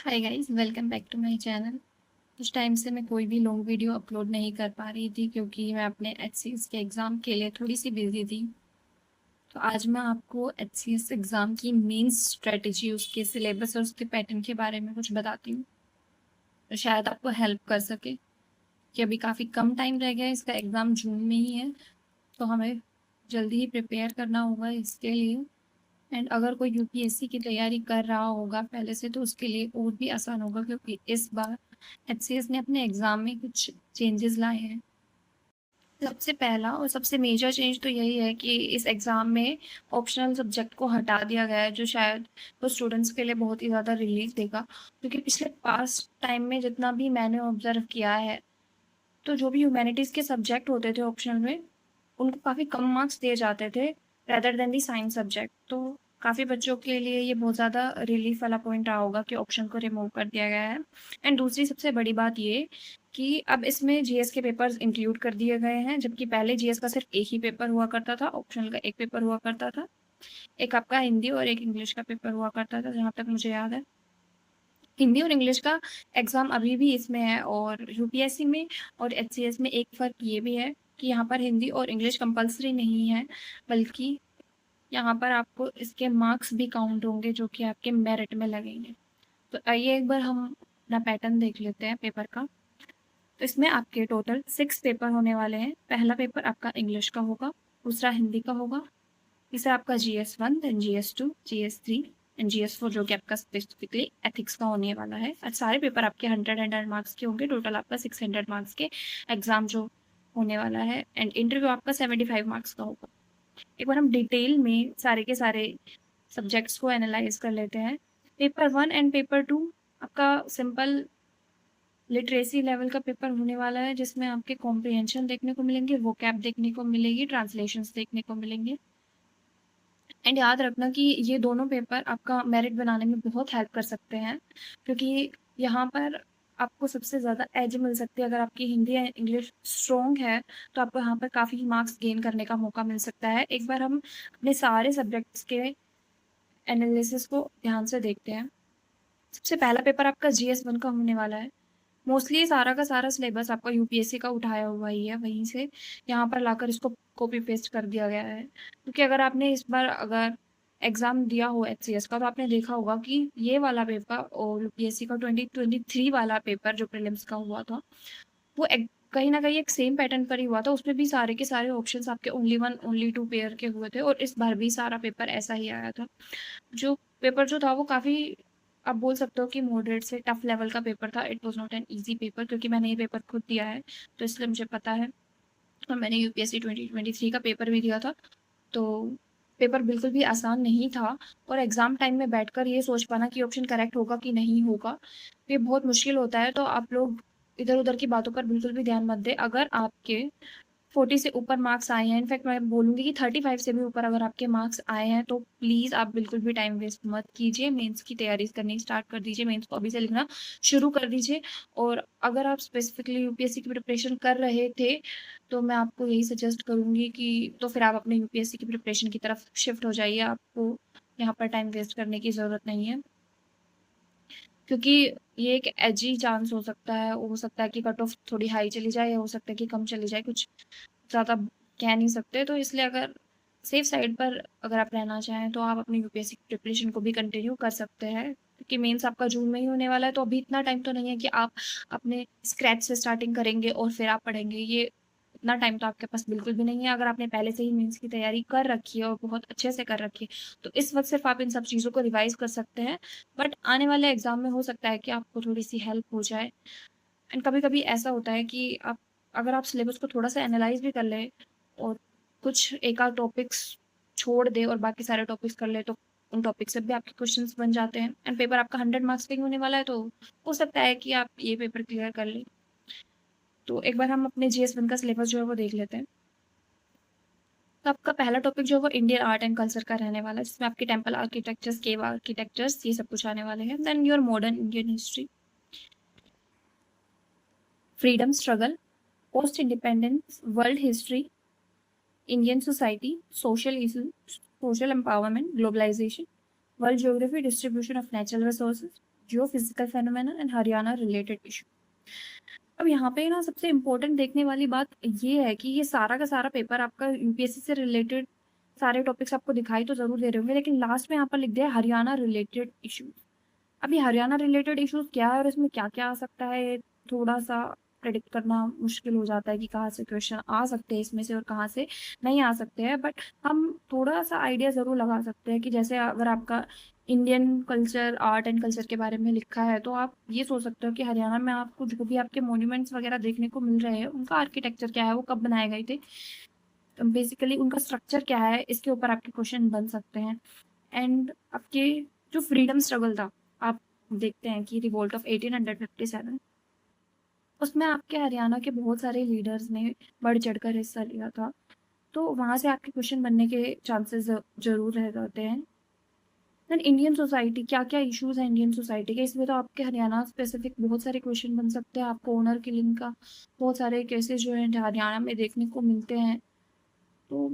Hi guys, welcome back to my channel. कुछ time से मैं कोई भी लॉन्ग वीडियो अपलोड नहीं कर पा रही थी क्योंकि मैं अपने एचसीएस के एग्ज़ाम के लिए थोड़ी सी बिजी थी। तो आज मैं आपको एचसीएस एग्ज़ाम की मेन स्ट्रेटजी, उसके सिलेबस और उसके पैटर्न के बारे में कुछ बताती हूँ, तो शायद आपको हेल्प कर सके कि अभी काफ़ी कम टाइम रह गया है, इसका एग्ज़ाम जून में ही है। तो हमें जल्दी ही प्रिपेयर करना होगा इसके लिए। एंड अगर कोई यूपीएससी की तैयारी कर रहा होगा पहले से, तो उसके लिए और भी आसान होगा क्योंकि इस बार एचसीएस ने अपने एग्ज़ाम में कुछ चेंजेस लाए हैं। सबसे पहला और सबसे मेजर चेंज तो यही है कि इस एग्ज़ाम में ऑप्शनल सब्जेक्ट को हटा दिया गया है, जो शायद तो स्टूडेंट्स के लिए बहुत ही ज़्यादा रिलीफ देगा। क्योंकि पिछले पास्ट टाइम में जितना भी मैंने ऑब्जर्व किया है, तो जो भी ह्यूमैनिटीज़ के सब्जेक्ट होते थे ऑप्शनल में, उनको काफ़ी कम मार्क्स दिए जाते थे रेदर देन दी साइंस सब्जेक्ट। तो काफ़ी बच्चों के लिए ये बहुत ज़्यादा रिलीफ वाला पॉइंट रहा होगा कि ऑप्शन को रिमूव कर दिया गया है। एंड दूसरी सबसे बड़ी बात ये कि अब इसमें जीएस के पेपर्स इंक्लूड कर दिए गए हैं, जबकि पहले जीएस का सिर्फ एक ही पेपर हुआ करता था, ऑप्शनल का एक पेपर हुआ करता था। एक आपका हिंदी और एक इंग्लिश का पेपर हुआ करता था, जहाँ तक मुझे याद है। हिंदी और इंग्लिश का एग्ज़ाम अभी भी इसमें है, और यूपीएससी में और एचसीएस में एक फ़र्क ये भी है कि यहाँ पर हिंदी और इंग्लिश कंपलसरी नहीं है, बल्कि यहाँ पर आपको इसके मार्क्स भी काउंट होंगे जो कि आपके मेरिट में लगेंगे। तो आइए एक बार हम अपना पैटर्न देख लेते हैं पेपर का। तो इसमें आपके टोटल 6 पेपर होने वाले हैं। पहला पेपर आपका इंग्लिश का होगा, दूसरा हिंदी का होगा, तीसरा आपका GS1, then GS2, GS3 and GS4, जो कि आपका स्पेसिफिकली एथिक्स का होने वाला है। और सारे पेपर आपके 100 मार्क्स के होंगे। टोटल आपका 600 मार्क्स के एग्जाम जो होने वाला है, एंड इंटरव्यू आपका 75 मार्क्स का होगा। एक बार हम डिटेल में सारे के सारे सब्जेक्ट्स को एनालाइज कर लेते हैं। पेपर 1 एंड पेपर 2 आपका सिंपल लिटरेसी लेवल का पेपर होने वाला है, जिसमें आपके कॉम्प्रिहेंशन देखने को मिलेंगे, वोकैब देखने को मिलेगी, ट्रांसलेशंस देखने को मिलेंगे। एंड याद रखना कि ये दोनों पेपर आपका मेरिट बनाने में बहुत हेल्प कर सकते हैं, क्योंकि यहाँ पर आपको सबसे ज़्यादा एज मिल सकती है। अगर आपकी हिंदी या इंग्लिश स्ट्रॉन्ग है, तो आपको यहाँ पर काफ़ी मार्क्स गेन करने का मौका मिल सकता है। एक बार हम अपने सारे सब्जेक्ट्स के एनालिसिस को ध्यान से देखते हैं। सबसे पहला पेपर आपका GS1 का होने वाला है। मोस्टली सारा का सारा सिलेबस आपका यूपीएससी का उठाया हुआ ही है, वहीं से यहाँ पर लाकर इसको कॉपी पेस्ट कर दिया गया है। क्योंकि अगर आपने इस बार अगर एग्ज़ाम दिया हो एचसीएस का, तो आपने देखा होगा कि ये वाला पेपर और यूपीएससी का 2023 वाला पेपर जो प्रीलिम्स का हुआ था, वो कहीं ना कहीं एक सेम पैटर्न पर ही हुआ था। उसमें भी सारे के सारे ऑप्शंस आपके ओनली 1 ओनली 2 पेयर के हुए थे, और इस बार भी सारा पेपर ऐसा ही आया था। जो पेपर जो था वो काफ़ी, आप बोल सकते हो कि मॉडरेट से टफ लेवल का पेपर था। It was not an easy paper, क्योंकि मैंने ये पेपर खुद दिया है, तो इसलिए मुझे पता है। और मैंने यूपीएससी 2023 का पेपर भी दिया था, तो पेपर बिल्कुल भी आसान नहीं था। और एग्ज़ाम टाइम में बैठकर ये सोच पाना कि ऑप्शन करेक्ट होगा कि नहीं होगा, ये बहुत मुश्किल होता है। तो आप लोग इधर उधर की बातों पर बिल्कुल भी ध्यान मत दें। अगर आपके 40 से ऊपर मार्क्स आए हैं, इनफैक्ट मैं बोलूँगी कि 35 से भी ऊपर अगर आपके मार्क्स आए हैं, तो प्लीज़ आप बिल्कुल भी टाइम वेस्ट मत कीजिए। मेंस की तैयारी करनी स्टार्ट कर दीजिए, मेंस को अभी से लिखना शुरू कर दीजिए। और अगर आप स्पेसिफिकली यूपीएससी की प्रिपरेशन कर रहे थे, तो मैं आपको यही सजेस्ट करूँगी कि तो फिर आप अपने यूपीएससी की प्रिपरेशन की तरफ शिफ्ट हो जाइए। आपको यहाँ पर टाइम वेस्ट करने की ज़रूरत नहीं है, क्योंकि ये एक एजी चांस हो सकता है कि कट ऑफ थोड़ी हाई चली जाए, या हो सकता है कि कम चली जाए, कुछ ज़्यादा कह नहीं सकते। तो इसलिए अगर सेफ साइड पर अगर आप रहना चाहें, तो आप अपनी यूपीएससी की प्रिपरेशन को भी कंटिन्यू कर सकते हैं, क्योंकि मेंस आपका जून में ही होने वाला है। तो अभी इतना टाइम तो नहीं है कि आप अपने स्क्रैच से स्टार्टिंग करेंगे और फिर आप पढ़ेंगे। ये इतना टाइम तो आपके पास बिल्कुल भी नहीं है। अगर आपने पहले से ही मेंस की तैयारी कर रखी है और बहुत अच्छे से कर रखी है, तो इस वक्त सिर्फ आप इन सब चीज़ों को रिवाइज कर सकते हैं। बट आने वाले एग्जाम में हो सकता है कि आपको थोड़ी सी हेल्प हो जाए। एंड कभी कभी ऐसा होता है कि आप, अगर आप सिलेबस को थोड़ा सा एनालाइज भी कर लें और कुछ एक आध टॉपिक्स छोड़ दे और बाकी सारे टॉपिक्स कर ले, तो उन टॉपिक से भी आपके क्वेश्चंस बन जाते हैं। एंड पेपर आपका 100 मार्क्स का ही होने वाला है, तो हो सकता है कि आप ये पेपर क्लियर कर लें। तो एक बार हम अपने GS1 का सिलेबस जो है वो देख लेते हैं। तो आपका पहला टॉपिक जो है वो इंडियन आर्ट एंड कल्चर का रहने वाला है, जिसमें आपके टेम्पल आर्किटेक्चर्स, केव आर्किटेक्चर्स, ये सब कुछ आने वाले हैं। Then your modern Indian history, freedom struggle, post independence, world history, Indian society, social issues, social empowerment, globalization, world geography, distribution of natural resources, Jio physical phenomena and Haryana related issue. अब यहाँ पे ना सबसे इम्पोर्टेंट देखने वाली बात ये है कि ये सारा का सारा पेपर आपका यूपीएससी से रिलेटेड सारे टॉपिक्स आपको दिखाई तो जरूर दे रहे होंगे, लेकिन लास्ट में यहाँ पर लिख दिया हरियाणा रिलेटेड इशूज। अभी हरियाणा रिलेटेड इश्यूज क्या है और इसमें क्या क्या आ सकता है, ये थोड़ा सा प्रेडिक्ट करना मुश्किल हो जाता है कि कहाँ से क्वेश्चन आ सकते हैं इसमें से और कहाँ से नहीं आ सकते हैं। बट हम थोड़ा सा आइडिया ज़रूर लगा सकते हैं कि जैसे अगर आपका Indian culture, art and culture के बारे में लिखा है, तो आप ये सोच सकते हो कि हरियाणा में आपको जो भी आपके मॉन्यूमेंट्स वगैरह देखने को मिल रहे हैं उनका आर्किटेक्चर क्या है, वो कब बनाए गए थे, बेसिकली उनका स्ट्रक्चर क्या है, इसके ऊपर आपके क्वेश्चन बन सकते हैं। एंड आपके जो फ्रीडम स्ट्रगल था, आप देखते हैं कि रिवोल्ट ऑफ 1857, उसमें आपके हरियाणा के बहुत सारे लीडर्स ने बढ़ चढ़कर हिस्सा लिया था, तो वहाँ से आपके क्वेश्चन बनने के चांसेस जरूर रह जाते हैं। देन इंडियन सोसाइटी, क्या क्या इश्यूज हैं इंडियन सोसाइटी के, इसमें तो आपके हरियाणा स्पेसिफिक बहुत सारे क्वेश्चन बन सकते हैं। आपको ओनर किलिंग का बहुत सारे केसेस जो है हरियाणा में देखने को मिलते हैं। तो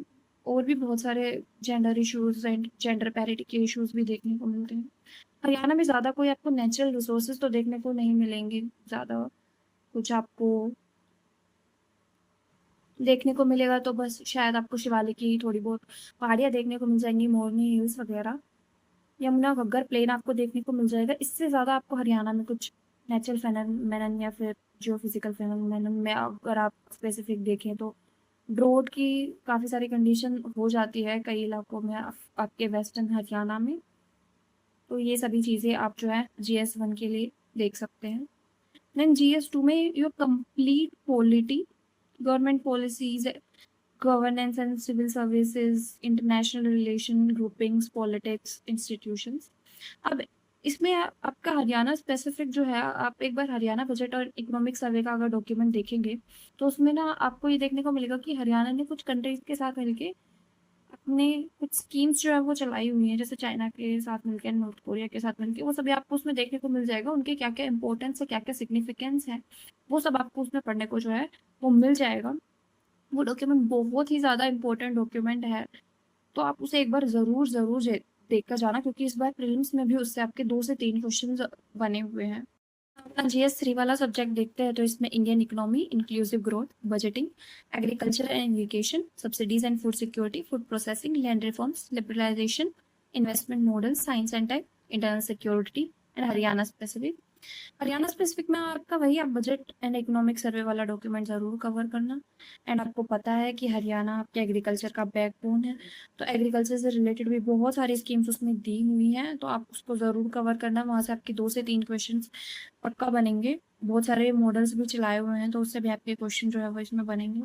और भी बहुत सारे gender issues and gender parity के इश्यूज भी देखने को मिलते हैं। हरियाणा में ज़्यादा कोई आपको नेचुरल रिसोर्सेज तो देखने को नहीं मिलेंगे, ज़्यादा कुछ आपको देखने को मिलेगा तो बस शायद आपको शिवालिक की थोड़ी बहुत पहाड़ियाँ देखने को मिल जाएंगी, मोरनी हिल्स वगैरह, यमुना घग्गर प्लेन आपको देखने को मिल जाएगा। इससे ज़्यादा आपको हरियाणा में कुछ नेचुरल फेनोमेनन या फिर जियो फिजिकल फेनोमेनन में अगर आप स्पेसिफिक देखें तो ड्रोट की काफ़ी सारी कंडीशन हो जाती है कई इलाकों में, आपके वेस्टर्न हरियाणा में। तो ये सभी चीज़ें आप जो है GS1 के लिए देख सकते हैं। देन GS2 में your complete polity, government policies, governance and civil services, international relation, groupings, politics, institutions. अब इसमें आपका हरियाणा स्पेसिफिक जो है, आप एक बार हरियाणा बजट और इकोनॉमिक सर्वे का अगर डॉक्यूमेंट देखेंगे तो उसमें ना आपको ये देखने को मिलेगा कि हरियाणा ने कुछ कंट्रीज के साथ मिलके अपने कुछ स्कीम्स जो है वो चलाई हुई हैं, जैसे चाइना के साथ मिलकर, नॉर्थ कोरिया के साथ मिलकर, वो सभी आपको उसमें देखने को मिल जाएगा। उनके क्या क्या इंपॉर्टेंस है, क्या क्या सिग्निफिकेंस है, वो सब आपको उसमें पढ़ने को जो है वो मिल जाएगा। वो डॉक्यूमेंट बहुत ही ज़्यादा इंपॉर्टेंट डॉक्यूमेंट है, तो आप उसे एक बार ज़रूर ज़रूर देख कर जाना, क्योंकि इस बार प्रीलिम्स में भी उससे आपके 2 से 3 क्वेश्चन बने हुए हैं। अपना GS3 वाला सब्जेक्ट देखते हैं तो इसमें Indian economy, inclusive growth, budgeting, agriculture and irrigation, subsidies and food security, food processing, land reforms, liberalisation, investment model, science and tech, internal security and Haryana specific. Haryana specific में आपका वही, आप बजट एंड इकोनॉमिक सर्वे वाला document ज़रूर cover करना। And आपको पता है कि हरियाणा आपके एग्रीकल्चर का बैकबोन है, तो एग्रीकल्चर से रिलेटेड भी बहुत सारी स्कीम्स उसमें दी हुई हैं, तो आप उसको ज़रूर कवर करना। वहाँ से आपके 2 से 3 क्वेश्चन पक्का बनेंगे। बहुत सारे मॉडल्स भी चलाए हुए हैं, तो उससे भी आपके क्वेश्चन जो है वो इसमें बनेंगे।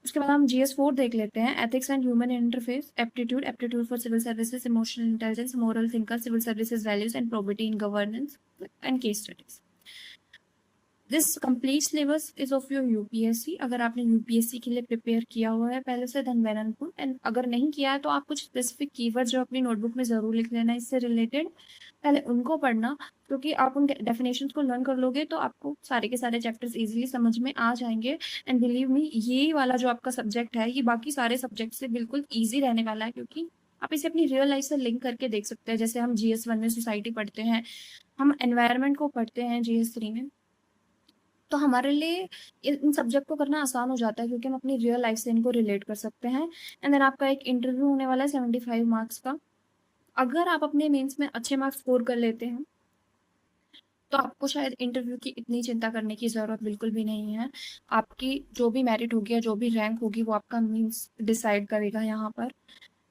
उसके बाद हम GS4 देख लेते हैं, ethics and human interface, aptitude, aptitude for civil services, emotional intelligence, moral thinker, civil services values and probity in governance and case studies. This complete syllabus is of your UPSC. अगर आपने UPSC के लिए prepare किया हुआ है पहले से, then well and good. And अगर नहीं किया है तो आप कुछ स्पेसिफिक कीवर्ड जो अपनी नोटबुक में ज़रूर लिख लेना इससे रिलेटेड, पहले उनको पढ़ना, क्योंकि आप उन डेफिनेशंस को लर्न कर लोगे तो आपको सारे के सारे चैप्टर्स इजीली समझ में आ जाएंगे। एंड बिलीव मी, ये वाला जो आपका सब्जेक्ट है ये बाकी सारे सब्जेक्ट से बिल्कुल ईजी रहने वाला है, क्योंकि आप इसे अपनी रियल लाइफ से लिंक करके देख सकते हैं। जैसे हम GS1 में सोसाइटी पढ़ते हैं, हम एनवायरनमेंट को पढ़ते हैं GS3 में, तो हमारे लिए इन सब्जेक्ट को करना आसान हो जाता है, क्योंकि हम अपनी रियल लाइफ से इनको रिलेट कर सकते हैं। एंड देन आपका एक इंटरव्यू होने वाला है 75 मार्क्स का। अगर आप अपने मेंस में अच्छे मार्क्स स्कोर कर लेते हैं तो आपको शायद इंटरव्यू की इतनी चिंता करने की ज़रूरत बिल्कुल भी नहीं है। आपकी जो भी मेरिट होगी या जो भी रैंक होगी वो आपका मीन्स डिसाइड करेगा यहाँ पर।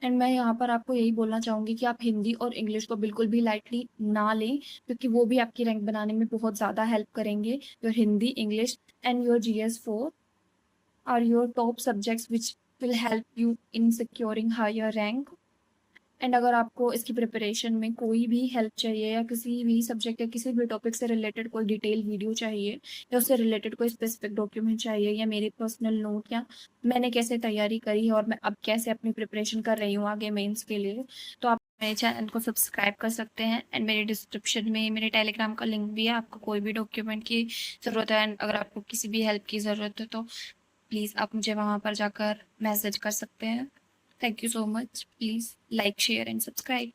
एंड मैं यहाँ पर आपको यही बोलना चाहूँगी कि आप हिंदी और इंग्लिश को बिल्कुल भी लाइटली ना लें, क्योंकि वो भी आपकी रैंक बनाने में बहुत ज़्यादा हेल्प करेंगे। Your Hindi, English and your GS4 are your top subjects which will help you in securing higher rank. And अगर आपको इसकी प्रिपरेशन में कोई भी हेल्प चाहिए, या किसी भी सब्जेक्ट या किसी भी टॉपिक से रिलेटेड कोई डिटेल वीडियो चाहिए, या उससे रिलेटेड कोई स्पेसिफिक डॉक्यूमेंट चाहिए, या मेरे पर्सनल नोट, या मैंने कैसे तैयारी करी है और मैं अब कैसे अपनी प्रिपरेशन कर रही हूँ आगे मेंस के लिए, तो आप मेरे चैनल को सब्सक्राइब कर सकते हैं। एंड मेरे डिस्क्रिप्शन में मेरे टेलीग्राम का लिंक भी है। आपको कोई भी डॉक्यूमेंट की ज़रूरत है एंड अगर आपको किसी भी हेल्प की ज़रूरत है तो प्लीज़ आप मुझे वहाँ पर जाकर मैसेज कर सकते हैं। Thank you so much. Please like, share and subscribe.